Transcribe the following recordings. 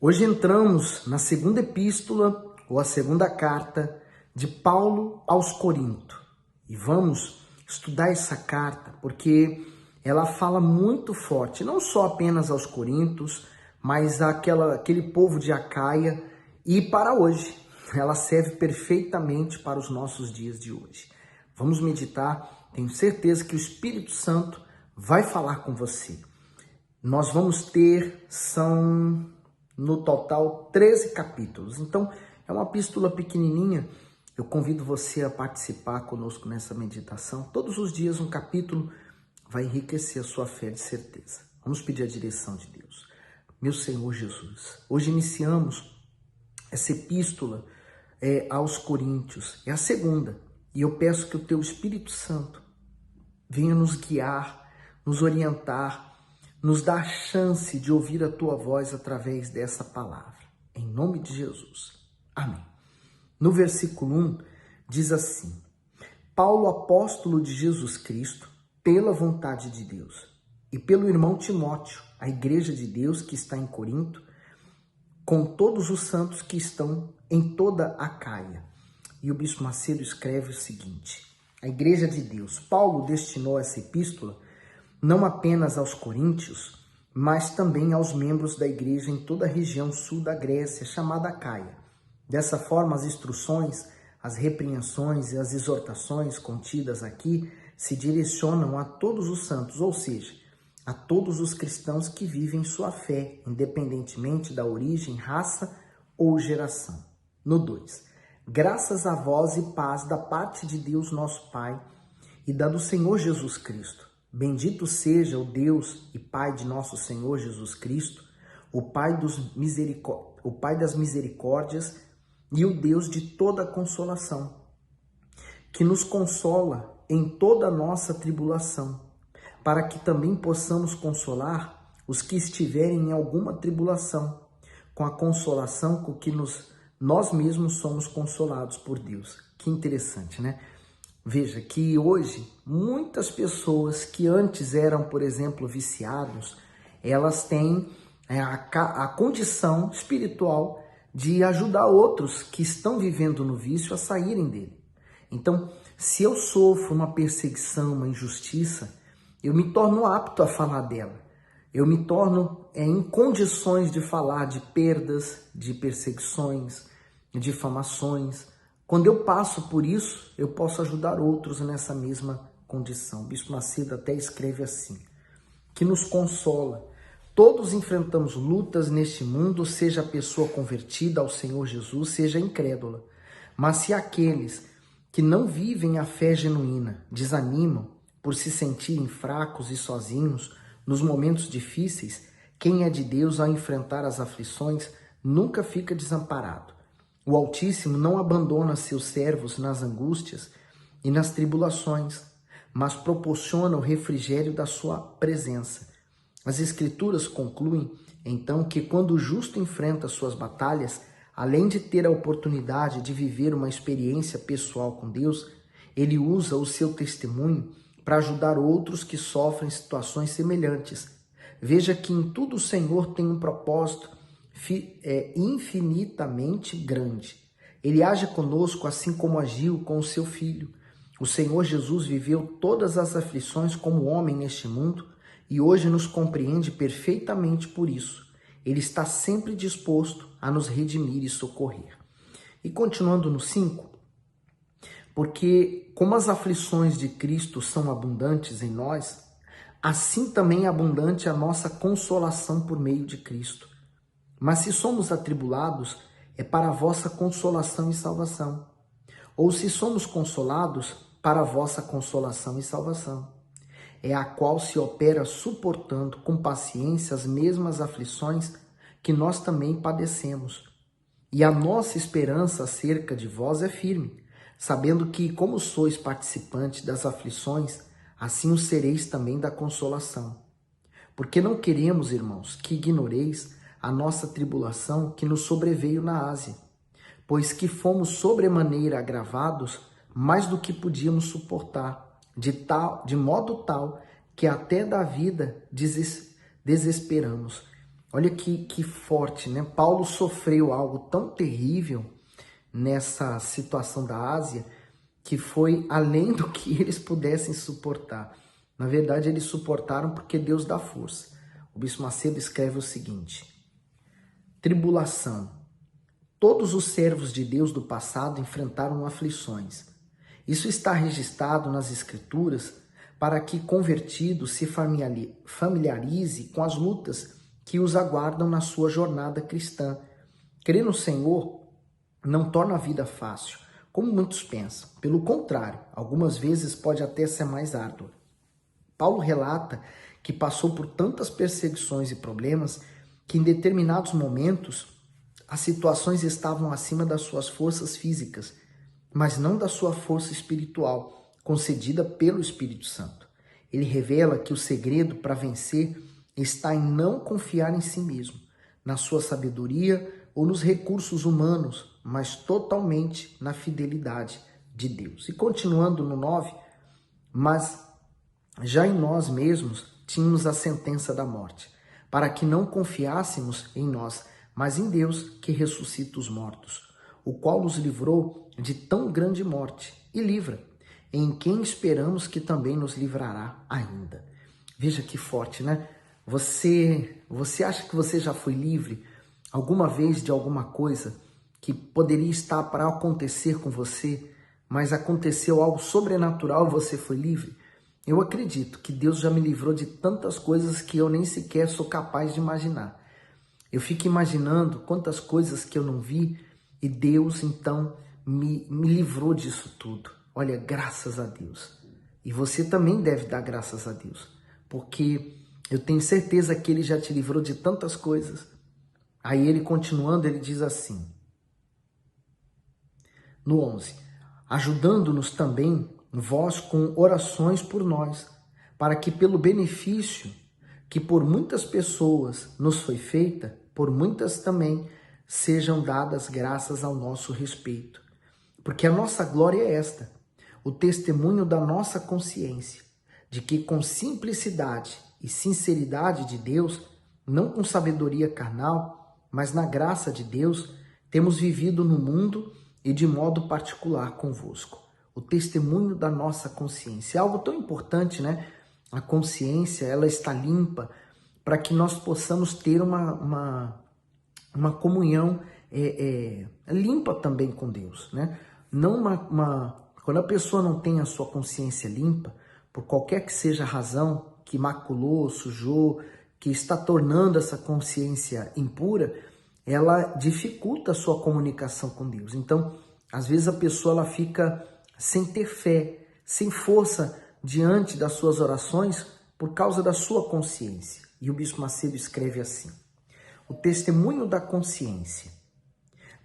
Hoje entramos na segunda epístola, ou a segunda carta de Paulo aos Coríntios. E vamos estudar essa carta porque ela fala muito forte, não só apenas aos Coríntios, mas aquele povo de Acaia e para hoje. Ela serve perfeitamente para os nossos dias de hoje. Vamos meditar, tenho certeza que o Espírito Santo vai falar com você. Nós vamos ter, no total 13 capítulos. Então, é uma epístola pequenininha. Eu convido você a participar conosco nessa meditação. Todos os dias um capítulo vai enriquecer a sua fé de certeza. Vamos pedir a direção de Deus. Meu Senhor Jesus, hoje iniciamos essa epístola aos Coríntios. É a segunda. E eu peço que o Teu Espírito Santo venha nos guiar, nos orientar, nos dá a chance de ouvir a Tua voz através dessa palavra. Em nome de Jesus. Amém. No versículo 1, diz assim: Paulo, apóstolo de Jesus Cristo, pela vontade de Deus, e pelo irmão Timóteo, a igreja de Deus que está em Corinto, com todos os santos que estão em toda a Acaia. E o bispo Macedo escreve o seguinte: a igreja de Deus. Paulo destinou essa epístola não apenas aos coríntios, mas também aos membros da igreja em toda a região sul da Grécia, chamada Acaia. Dessa forma, as instruções, as repreensões e as exortações contidas aqui se direcionam a todos os santos, ou seja, a todos os cristãos que vivem sua fé, independentemente da origem, raça ou geração. No 2, graças a vós e paz da parte de Deus nosso Pai e da do Senhor Jesus Cristo. Bendito seja o Deus e Pai de nosso Senhor Jesus Cristo, o Pai das misericórdias e o Deus de toda consolação, que nos consola em toda a nossa tribulação, para que também possamos consolar os que estiverem em alguma tribulação, com a consolação com que nós mesmos somos consolados por Deus. Que interessante, né? Veja que hoje muitas pessoas que antes eram, por exemplo, viciados, elas têm a condição espiritual de ajudar outros que estão vivendo no vício a saírem dele. Então, se eu sofro uma perseguição, uma injustiça, eu me torno apto a falar dela. Eu me torno em condições de falar de perdas, de perseguições, de difamações. Quando eu passo por isso, eu posso ajudar outros nessa mesma condição. O bispo Macedo até escreve assim: que nos consola. Todos enfrentamos lutas neste mundo, seja a pessoa convertida ao Senhor Jesus, seja incrédula. Mas se aqueles que não vivem a fé genuína desanimam por se sentirem fracos e sozinhos nos momentos difíceis, quem é de Deus ao enfrentar as aflições nunca fica desamparado. O Altíssimo não abandona seus servos nas angústias e nas tribulações, mas proporciona o refrigério da sua presença. As Escrituras concluem, então, que quando o justo enfrenta suas batalhas, além de ter a oportunidade de viver uma experiência pessoal com Deus, ele usa o seu testemunho para ajudar outros que sofrem situações semelhantes. Veja que em tudo o Senhor tem um propósito infinitamente grande. Ele age conosco assim como agiu com o seu Filho. O Senhor Jesus viveu todas as aflições como homem neste mundo e hoje nos compreende perfeitamente por isso. Ele está sempre disposto a nos redimir e socorrer. E continuando no 5, porque como as aflições de Cristo são abundantes em nós, assim também é abundante a nossa consolação por meio de Cristo. Mas se somos atribulados, é para a vossa consolação e salvação. Ou se somos consolados, para a vossa consolação e salvação. É a qual se opera suportando com paciência as mesmas aflições que nós também padecemos. E a nossa esperança acerca de vós é firme, sabendo que, como sois participantes das aflições, assim o sereis também da consolação. Porque não queremos, irmãos, que ignoreis a nossa tribulação que nos sobreveio na Ásia, pois que fomos sobremaneira agravados mais do que podíamos suportar, de modo tal que até da vida desesperamos. Olha que forte, né? Paulo sofreu algo tão terrível nessa situação da Ásia que foi além do que eles pudessem suportar. Na verdade, eles suportaram porque Deus dá força. O Bispo Macedo escreve o seguinte: tribulação. Todos os servos de Deus do passado enfrentaram aflições. Isso está registrado nas Escrituras para que convertido se familiarize com as lutas que os aguardam na sua jornada cristã. Crer no Senhor não torna a vida fácil, como muitos pensam. Pelo contrário, algumas vezes pode até ser mais árdua. Paulo relata que passou por tantas perseguições e problemas que em determinados momentos as situações estavam acima das suas forças físicas, mas não da sua força espiritual, concedida pelo Espírito Santo. Ele revela que o segredo para vencer está em não confiar em si mesmo, na sua sabedoria ou nos recursos humanos, mas totalmente na fidelidade de Deus. E continuando no 9, mas já em nós mesmos tínhamos a sentença da morte, para que não confiássemos em nós, mas em Deus que ressuscita os mortos, o qual nos livrou de tão grande morte e livra, em quem esperamos que também nos livrará ainda. Veja que forte, né? Você acha que você já foi livre alguma vez de alguma coisa que poderia estar para acontecer com você, mas aconteceu algo sobrenatural e você foi livre? Eu acredito que Deus já me livrou de tantas coisas que eu nem sequer sou capaz de imaginar. Eu fico imaginando quantas coisas que eu não vi e Deus então me livrou disso tudo. Olha, graças a Deus. E você também deve dar graças a Deus, porque eu tenho certeza que Ele já te livrou de tantas coisas. Aí ele continuando, ele diz assim, no 11, ajudando-nos também vós com orações por nós, para que pelo benefício que por muitas pessoas nos foi feita, por muitas também sejam dadas graças ao nosso respeito. Porque a nossa glória é esta, o testemunho da nossa consciência, de que com simplicidade e sinceridade de Deus, não com sabedoria carnal, mas na graça de Deus, temos vivido no mundo e de modo particular convosco. O testemunho da nossa consciência. É algo tão importante, né? A consciência, ela está limpa para que nós possamos ter uma comunhão limpa também com Deus, né? Não quando a pessoa não tem a sua consciência limpa, por qualquer que seja a razão, que maculou, sujou, que está tornando essa consciência impura, ela dificulta a sua comunicação com Deus. Então, às vezes a pessoa ela fica sem ter fé, sem força diante das suas orações por causa da sua consciência. E o Bispo Macedo escreve assim, o testemunho da consciência.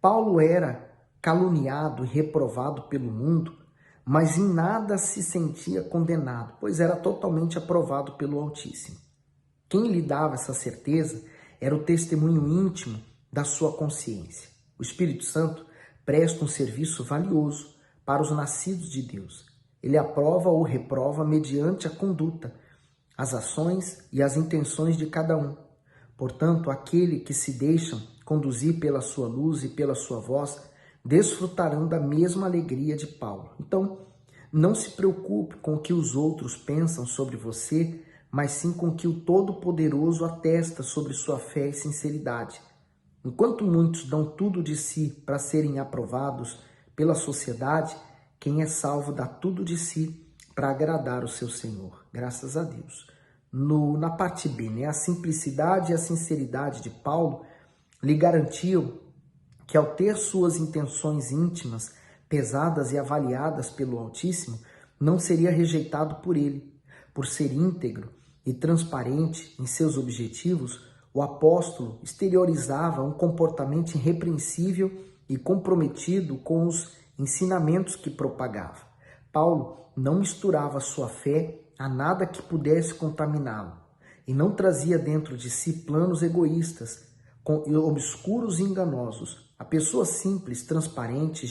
Paulo era caluniado e reprovado pelo mundo, mas em nada se sentia condenado, pois era totalmente aprovado pelo Altíssimo. Quem lhe dava essa certeza era o testemunho íntimo da sua consciência. O Espírito Santo presta um serviço valioso para os nascidos de Deus. Ele aprova ou reprova mediante a conduta, as ações e as intenções de cada um. Portanto, aquele que se deixam conduzir pela sua luz e pela sua voz, desfrutarão da mesma alegria de Paulo. Então, não se preocupe com o que os outros pensam sobre você, mas sim com o que o Todo-Poderoso atesta sobre sua fé e sinceridade. Enquanto muitos dão tudo de si para serem aprovados pela sociedade, quem é salvo dá tudo de si para agradar o seu Senhor. Graças a Deus. Na parte B, né, a simplicidade e a sinceridade de Paulo lhe garantiam que ao ter suas intenções íntimas pesadas e avaliadas pelo Altíssimo, não seria rejeitado por ele. Por ser íntegro e transparente em seus objetivos, o apóstolo exteriorizava um comportamento irrepreensível e comprometido com os ensinamentos que propagava. Paulo não misturava sua fé a nada que pudesse contaminá-lo e não trazia dentro de si planos egoístas, obscuros e enganosos. A pessoa simples, transparente,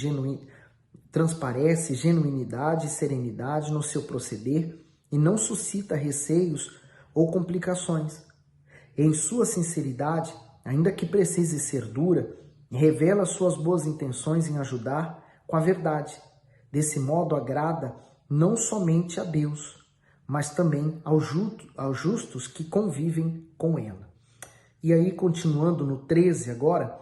transparece genuinidade e serenidade no seu proceder e não suscita receios ou complicações. em sua sinceridade, ainda que precise ser dura, revela suas boas intenções em ajudar com a verdade. Desse modo agrada não somente a Deus, mas também aos justos que convivem com ela. E aí, continuando no 13 agora,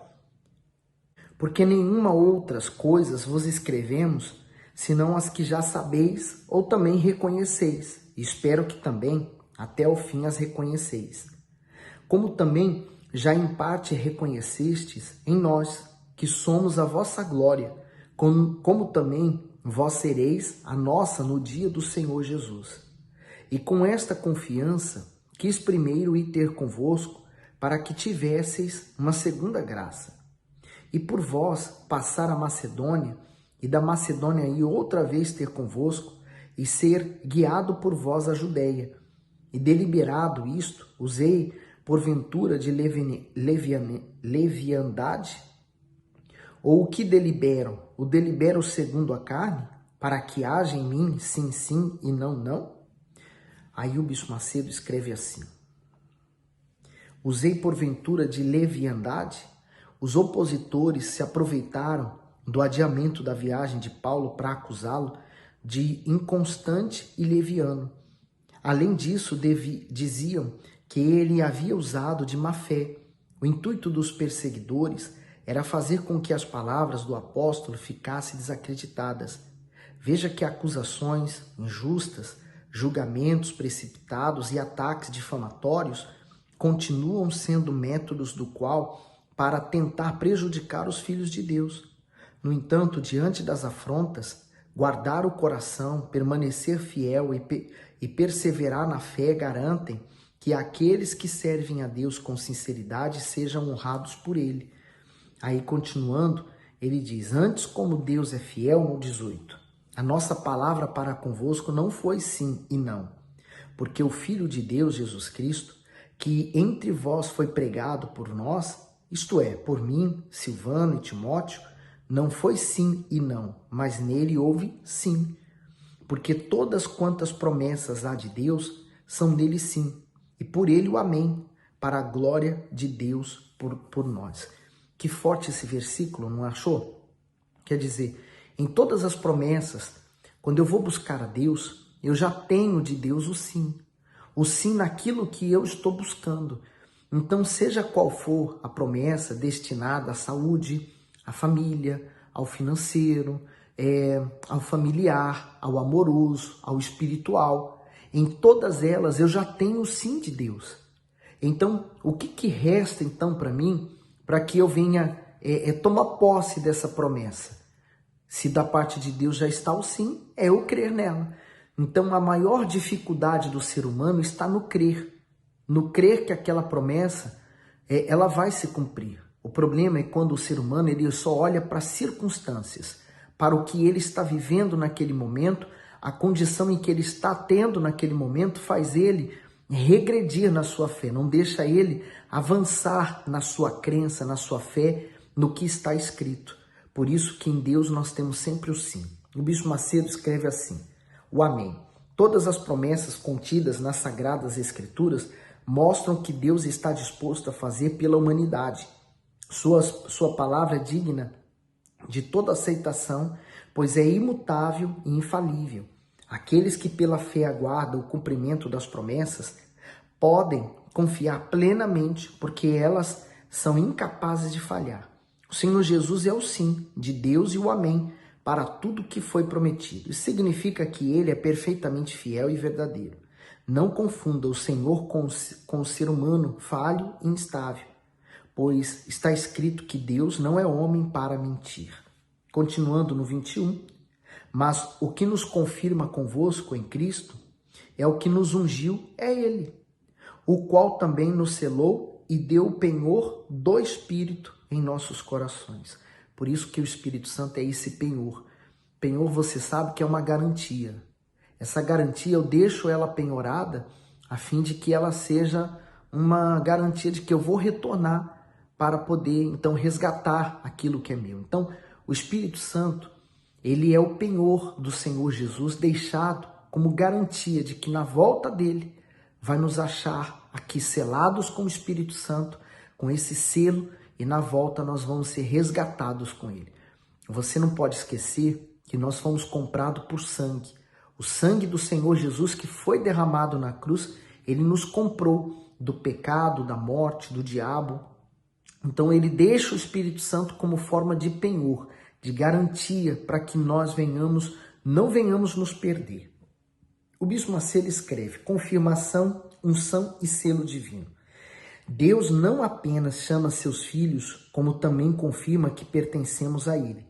porque nenhuma outras coisas vos escrevemos, senão as que já sabeis ou também reconheceis, e espero que também até o fim as reconheceis. Como também já em parte reconhecestes em nós, que somos a vossa glória, como também vós sereis a nossa no dia do Senhor Jesus. E com esta confiança quis primeiro ir ter convosco, para que tivesseis uma segunda graça. E por vós passar a Macedônia, e da Macedônia ir outra vez ter convosco, e ser guiado por vós a Judéia. E deliberado isto, usei porventura de leviandade? Ou o que delibero? O delibero segundo a carne, para que haja em mim sim, sim e não, não? Aí o Bispo Macedo escreve assim: usei porventura de leviandade? Os opositores se aproveitaram do adiamento da viagem de Paulo para acusá-lo de inconstante e leviano. Além disso, diziam que ele havia usado de má fé. O intuito dos perseguidores era fazer com que as palavras do apóstolo ficassem desacreditadas. Veja que acusações injustas, julgamentos precipitados e ataques difamatórios continuam sendo métodos do qual para tentar prejudicar os filhos de Deus. No entanto, diante das afrontas, guardar o coração, permanecer fiel e perseverar na fé garantem que aqueles que servem a Deus com sinceridade sejam honrados por Ele. Aí, continuando, ele diz: antes, como Deus é fiel, no 18, a nossa palavra para convosco não foi sim e não, porque o Filho de Deus, Jesus Cristo, que entre vós foi pregado por nós, isto é, por mim, Silvano e Timóteo, não foi sim e não, mas nele houve sim. Porque todas quantas promessas há de Deus são nele sim, e por ele o amém, para a glória de Deus por nós. Que forte esse versículo, não achou? Quer dizer, em todas as promessas, quando eu vou buscar a Deus, eu já tenho de Deus o sim naquilo que eu estou buscando. Então, seja qual for a promessa destinada à saúde, à família, ao financeiro, ao familiar, ao amoroso, ao espiritual, em todas elas eu já tenho o sim de Deus. Então, o que resta então para mim, para que eu venha tomar posse dessa promessa? Se da parte de Deus já está o sim, é eu crer nela. Então, a maior dificuldade do ser humano está no crer que aquela promessa ela vai se cumprir. O problema é quando o ser humano ele só olha para as circunstâncias, para o que ele está vivendo naquele momento, a condição em que ele está tendo naquele momento faz ele regredir na sua fé, não deixa ele avançar na sua crença, na sua fé, no que está escrito. Por isso que em Deus nós temos sempre o sim. O Bispo Macedo escreve assim: o amém. Todas as promessas contidas nas Sagradas Escrituras mostram que Deus está disposto a fazer pela humanidade. Sua palavra é digna de toda aceitação, pois é imutável e infalível. Aqueles que pela fé aguardam o cumprimento das promessas podem confiar plenamente, porque elas são incapazes de falhar. O Senhor Jesus é o sim de Deus e o amém para tudo que foi prometido. Isso significa que ele é perfeitamente fiel e verdadeiro. Não confunda o Senhor com o ser humano falho e instável, pois está escrito que Deus não é homem para mentir. Continuando no 21, mas o que nos confirma convosco em Cristo é o que nos ungiu, é Ele, o qual também nos selou e deu o penhor do Espírito em nossos corações. Por isso que o Espírito Santo é esse penhor. Penhor, você sabe que é uma garantia. Essa garantia eu deixo ela penhorada a fim de que ela seja uma garantia de que eu vou retornar para poder então resgatar aquilo que é meu. Então, o Espírito Santo, ele é o penhor do Senhor Jesus deixado como garantia de que na volta dele vai nos achar aqui selados com o Espírito Santo, com esse selo, e na volta nós vamos ser resgatados com ele. Você não pode esquecer que nós fomos comprados por sangue. O sangue do Senhor Jesus que foi derramado na cruz, ele nos comprou do pecado, da morte, do diabo. Então ele deixa o Espírito Santo como forma de penhor, de garantia para que nós não venhamos nos perder. O Bispo Macedo escreve: confirmação, unção e selo divino. Deus não apenas chama seus filhos, como também confirma que pertencemos a ele.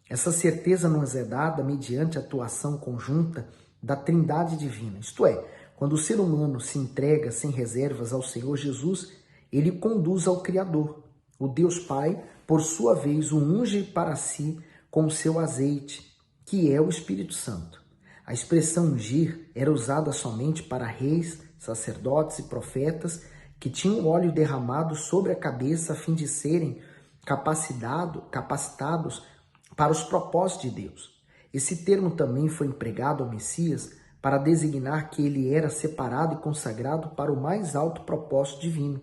Essa certeza nos é dada mediante a atuação conjunta da Trindade Divina. Isto é, quando o ser humano se entrega sem reservas ao Senhor Jesus, ele conduz ao Criador. O Deus Pai, por sua vez, o unge para si com o seu azeite, que é o Espírito Santo. A expressão ungir era usada somente para reis, sacerdotes e profetas que tinham óleo derramado sobre a cabeça a fim de serem capacitados para os propósitos de Deus. Esse termo também foi empregado ao Messias para designar que ele era separado e consagrado para o mais alto propósito divino,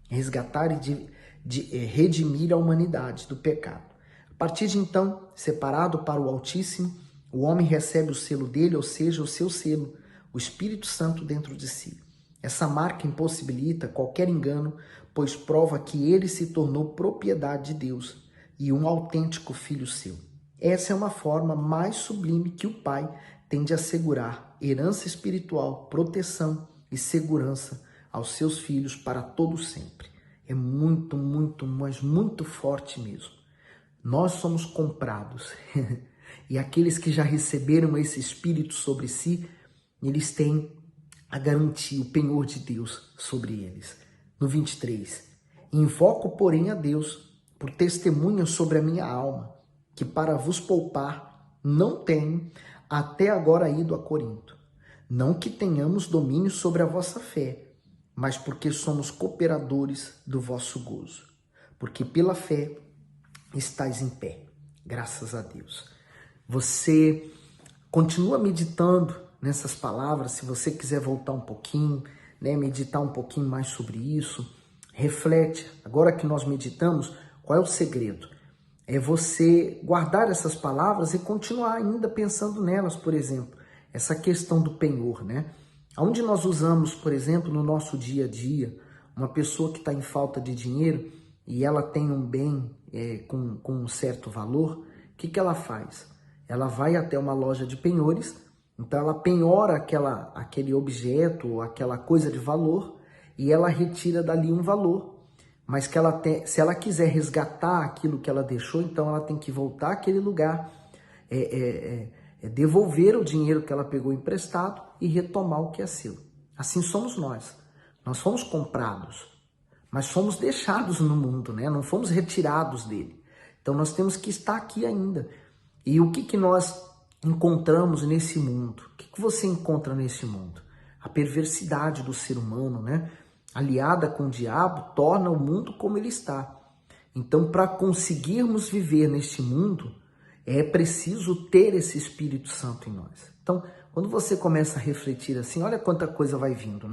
resgatar e redimir a humanidade do pecado. A partir de então, separado para o Altíssimo, o homem recebe o selo dele, ou seja, o seu selo, o Espírito Santo dentro de si. Essa marca impossibilita qualquer engano, pois prova que ele se tornou propriedade de Deus e um autêntico filho seu. Essa é uma forma mais sublime que o Pai tem de assegurar herança espiritual, proteção e segurança aos seus filhos para todo sempre. É muito, muito, mas muito forte mesmo. Nós somos comprados e aqueles que já receberam esse Espírito sobre si, eles têm a garantia, o penhor de Deus sobre eles. No 23, invoco, porém, a Deus por testemunha sobre a minha alma, que para vos poupar não tenho até agora ido a Corinto. Não que tenhamos domínio sobre a vossa fé, mas porque somos cooperadores do vosso gozo. Porque pela fé estáis em pé, graças a Deus. Você continua meditando nessas palavras, se você quiser voltar um pouquinho, meditar um pouquinho mais sobre isso, reflete. Agora que nós meditamos, qual é o segredo? É você guardar essas palavras e continuar ainda pensando nelas, por exemplo, essa questão do penhor, Onde nós usamos, por exemplo, no nosso dia a dia, uma pessoa que está em falta de dinheiro e ela tem um bem com um certo valor, o que ela faz? Ela vai até uma loja de penhores, então ela penhora aquele objeto ou aquela coisa de valor e ela retira dali um valor. Mas se ela quiser resgatar aquilo que ela deixou, então ela tem que voltar àquele lugar, devolver o dinheiro que ela pegou emprestado e retomar o que é seu. Assim somos nós. Nós fomos comprados, mas fomos deixados no mundo, não fomos retirados dele. Então nós temos que estar aqui ainda. E o que nós encontramos nesse mundo? O que você encontra nesse mundo? A perversidade do ser humano, aliada com o diabo, torna o mundo como ele está. Então, para conseguirmos viver neste mundo, é preciso ter esse Espírito Santo em nós. Então, quando você começa a refletir assim, olha quanta coisa vai vindo,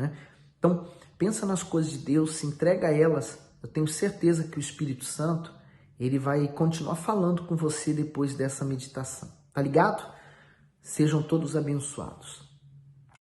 Então, pensa nas coisas de Deus, se entrega a elas. Eu tenho certeza que o Espírito Santo, ele vai continuar falando com você depois dessa meditação. Tá ligado? Sejam todos abençoados.